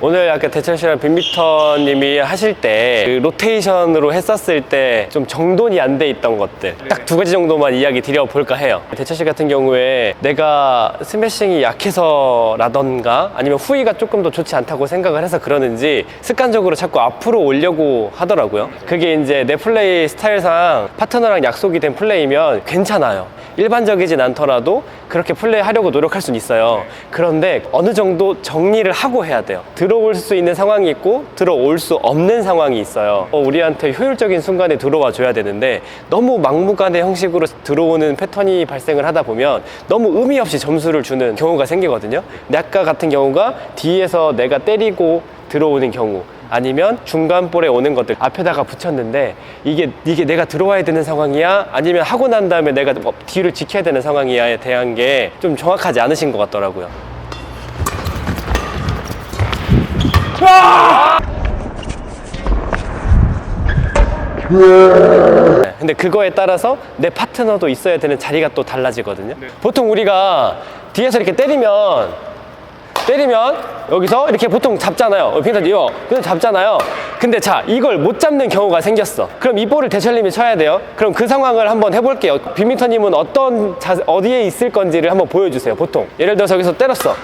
오늘 아까 대철 씨랑 빅미터님이 하실 때 그 로테이션으로 했었을 때 좀 정돈이 안 돼 있던 것들 딱 두 가지 정도만 이야기 드려볼까 해요. 대철 씨 같은 경우에 내가 스매싱이 약해서라던가 아니면 후위가 조금 더 좋지 않다고 생각을 해서 그러는지 습관적으로 자꾸 앞으로 오려고 하더라고요. 그게 이제 내 플레이 스타일상 파트너랑 약속이 된 플레이면 괜찮아요. 일반적이진 않더라도 그렇게 플레이하려고 노력할 수는 있어요. 그런데 어느 정도 정리를 하고 해야 돼요. 들어올 수 있는 상황이 있고 들어올 수 없는 상황이 있어요. 우리한테 효율적인 순간에 들어와 줘야 되는데 너무 막무가내 형식으로 들어오는 패턴이 발생을 하다 보면 너무 의미 없이 점수를 주는 경우가 생기거든요. 근데 아까 같은 경우가 뒤에서 내가 때리고 들어오는 경우 아니면 중간 볼에 오는 것들 앞에다가 붙였는데 이게 내가 들어와야 되는 상황이야? 아니면 하고 난 다음에 내가 뒤를 지켜야 되는 상황이야에 대한 게 좀 정확하지 않으신 것 같더라고요. 근데 그거에 따라서 내 파트너도 있어야 되는 자리가 또 달라지거든요. 보통 우리가 뒤에서 이렇게 때리면 여기서 이렇게 보통 잡잖아요. 핑크님 그냥 잡잖아요. 근데 자, 이걸 못 잡는 경우가 생겼어. 그럼 이 볼을 대철님이 쳐야 돼요. 그럼 그 상황을 한번 해볼게요. 빅미터님은 어디에 있을 건지를 한번 보여주세요. 보통 예를 들어서 여기서 때렸어.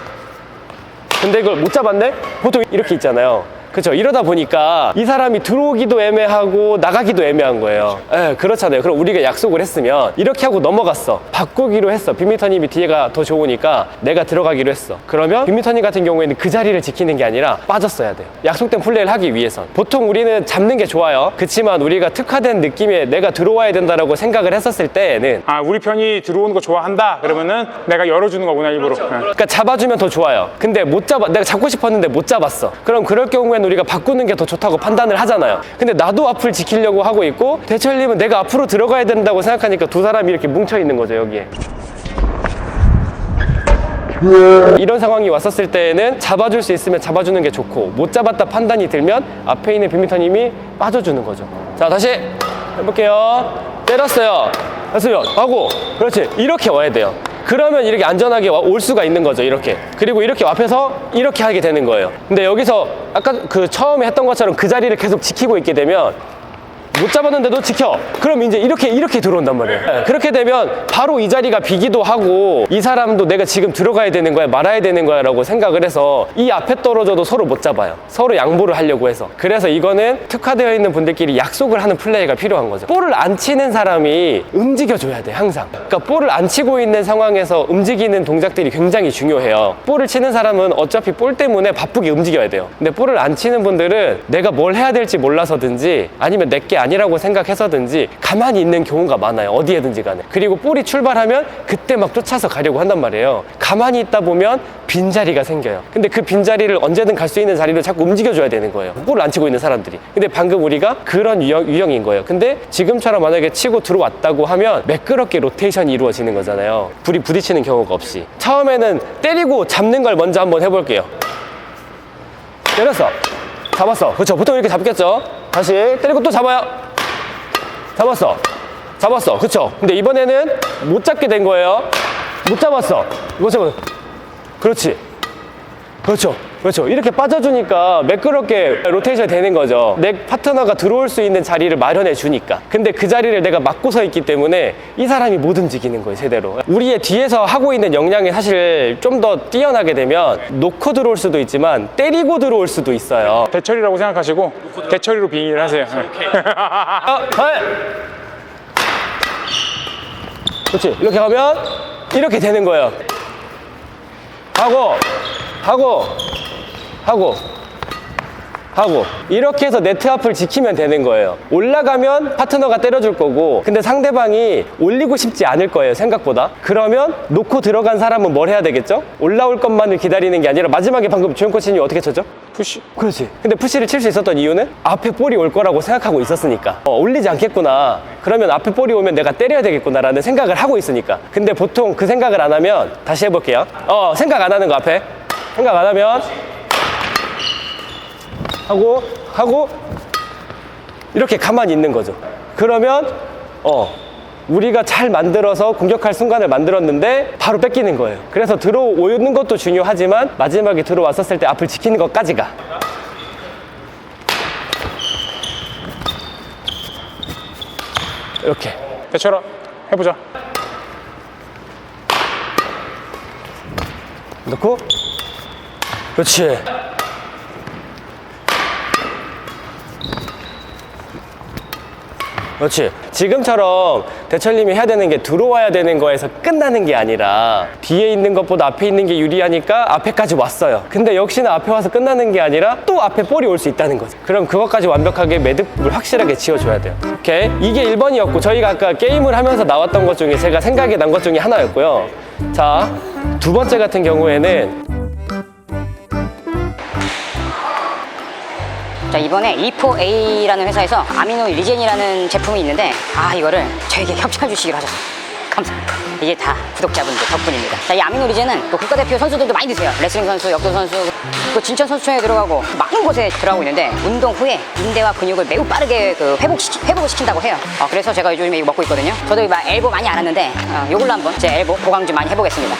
근데 이걸 못 잡았네? 보통 이렇게 있잖아요. 그렇죠. 이러다 보니까 이 사람이 들어오기도 애매하고 나가기도 애매한 거예요. 그렇잖아요. 그럼 우리가 약속을 했으면 이렇게 하고 넘어갔어. 바꾸기로 했어. 빅미터님이 뒤에가 더 좋으니까 내가 들어가기로 했어. 그러면 빅미터님 같은 경우에는 그 자리를 지키는 게 아니라 빠졌어야 돼요. 약속된 플레이를 하기 위해선. 보통 우리는 잡는 게 좋아요. 그치만 우리가 특화된 느낌에 내가 들어와야 된다라고 생각을 했었을 때는 우리 편이 들어오는 거 좋아한다 그러면은 내가 열어주는 거구나 일부러. 그러니까 잡아주면 더 좋아요. 근데 못 잡아, 내가 잡고 싶었는데 못 잡았어. 그럼 그럴 경우에는 우리가 바꾸는 게 더 좋다고 판단을 하잖아요. 근데 나도 앞을 지키려고 하고 있고 대철님은 내가 앞으로 들어가야 된다고 생각하니까 두 사람이 이렇게 뭉쳐 있는 거죠, 여기에. 이런 상황이 왔었을 때에는 잡아줄 수 있으면 잡아주는 게 좋고 못 잡았다 판단이 들면 앞에 있는 빅미터님이 빠져주는 거죠. 자, 다시 해볼게요. 때렸어요. 했으면 하고 그렇지. 이렇게 와야 돼요. 그러면 이렇게 안전하게 올 수가 있는 거죠, 이렇게. 그리고 이렇게 앞에서 이렇게 하게 되는 거예요. 근데 여기서 아까 그 처음에 했던 것처럼 그 자리를 계속 지키고 있게 되면 못 잡았는데도 지켜. 그럼 이제 이렇게 들어온단 말이에요. 그렇게 되면 바로 이 자리가 비기도 하고 이 사람도 내가 지금 들어가야 되는 거야 말아야 되는 거야 라고 생각을 해서 이 앞에 떨어져도 서로 못 잡아요. 서로 양보를 하려고 해서. 그래서 이거는 특화되어 있는 분들끼리 약속을 하는 플레이가 필요한 거죠. 볼을 안 치는 사람이 움직여줘야 돼, 항상. 그러니까 볼을 안 치고 있는 상황에서 움직이는 동작들이 굉장히 중요해요. 볼을 치는 사람은 어차피 볼 때문에 바쁘게 움직여야 돼요. 근데 볼을 안 치는 분들은 내가 뭘 해야 될지 몰라서든지 아니면 내게 아니라고 생각해서든지 가만히 있는 경우가 많아요. 어디에든지 간에. 그리고 볼이 출발하면 그때 막 쫓아서 가려고 한단 말이에요. 가만히 있다 보면 빈자리가 생겨요. 근데 그 빈자리를 언제든 갈 수 있는 자리를 자꾸 움직여줘야 되는 거예요. 볼을 안 치고 있는 사람들이. 근데 방금 우리가 그런 유형인 거예요. 근데 지금처럼 만약에 치고 들어왔다고 하면 매끄럽게 로테이션이 이루어지는 거잖아요. 불이 부딪히는 경우가 없이. 처음에는 때리고 잡는 걸 먼저 한번 해볼게요. 때렸어. 잡았어. 그렇죠. 보통 이렇게 잡겠죠. 다시 때리고 또 잡아요. 잡았어. 그쵸? 근데 이번에는 못 잡게 된 거예요. 못 잡았어. 못 잡았어. 그렇죠. 이렇게 빠져주니까 매끄럽게 로테이션 되는 거죠. 내 파트너가 들어올 수 있는 자리를 마련해 주니까. 근데 그 자리를 내가 막고 서 있기 때문에 이 사람이 못 움직이는 거예요, 제대로. 우리의 뒤에서 하고 있는 역량이 사실 좀 더 뛰어나게 되면 놓고 들어올 수도 있지만 때리고 들어올 수도 있어요. 대철이라고 생각하시고 대철이로 빙의를 하세요. 그렇지. 이렇게 하면 이렇게 되는 거예요. 하고 이렇게 해서 네트 앞을 지키면 되는 거예요. 올라가면 파트너가 때려줄 거고 근데 상대방이 올리고 싶지 않을 거예요, 생각보다. 그러면 놓고 들어간 사람은 뭘 해야 되겠죠? 올라올 것만을 기다리는 게 아니라 마지막에 방금 주영 코치님이 어떻게 쳤죠? 푸시. 그렇지. 근데 푸시를 칠 수 있었던 이유는 앞에 볼이 올 거라고 생각하고 있었으니까. 올리지 않겠구나. 그러면 앞에 볼이 오면 내가 때려야 되겠구나 라는 생각을 하고 있으니까. 근데 보통 그 생각을 안 하면 다시 해볼게요. 생각 안 하는 거 앞에. 생각 안 하면 하고 이렇게 가만히 있는 거죠. 그러면 우리가 잘 만들어서 공격할 순간을 만들었는데 바로 뺏기는 거예요. 그래서 들어오는 것도 중요하지만 마지막에 들어왔었을 때 앞을 지키는 것까지가. 이렇게 대처럼 해보자. 넣고, 그렇지. 그렇지. 지금처럼 대철님이 해야 되는 게 들어와야 되는 거에서 끝나는 게 아니라 뒤에 있는 것보다 앞에 있는 게 유리하니까 앞에까지 왔어요. 근데 역시나 앞에 와서 끝나는 게 아니라 또 앞에 볼이 올 수 있다는 거죠. 그럼 그것까지 완벽하게 매듭을 확실하게 지어줘야 돼요. 오케이. 이게 1번이었고 저희가 아까 게임을 하면서 나왔던 것 중에 제가 생각이 난 것 중에 하나였고요. 자, 두 번째 같은 경우에는 자, 이번에 E4A라는 회사에서 아미노 리젠이라는 제품이 있는데 이거를 저에게 협찬해 주시기로 하셨어요. 감사합니다. 이게 다 구독자분들 덕분입니다. 자, 이 아미노 리젠은 또 국가대표 선수들도 많이 드세요. 레슬링 선수, 역도 선수, 또 진천 선수촌에 들어가고 많은 곳에 들어가고 있는데 운동 후에 인대와 근육을 매우 빠르게 회복을 시킨다고 해요. 그래서 제가 요즘에 이거 먹고 있거든요. 저도 막 엘보 많이 안 왔는데 이걸로 한번 제 엘보 보강 좀 많이 해보겠습니다.